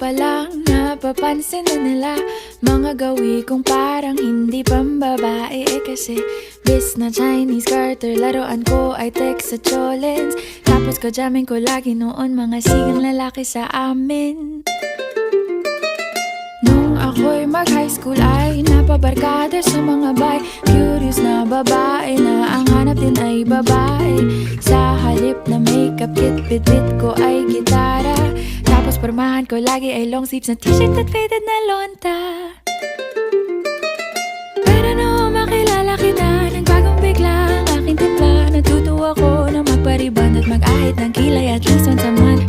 pa lang napapansin na nila mga gawi kong parang hindi pambabae. Kasi bis na Chinese Carter, laruan ko ay text sa cholens. Tapos kajamin ko lagi noon mga sigang lalaki sa amin. Nung ako'y mag-high school ay napabarkada sa mga bay. Curious na babae na ang hanap din ay babae. Sa halip na makeup kit, bit-bit ko ay gitara. Tapos pormahan ko lagi ay long sleeves na t-shirt at faded na lonta. Pero nung makilala kita, nagbagong bigla ang aking timpla. Natutuwa ko na magpariban at mag-ahit ng kilay at least once a month.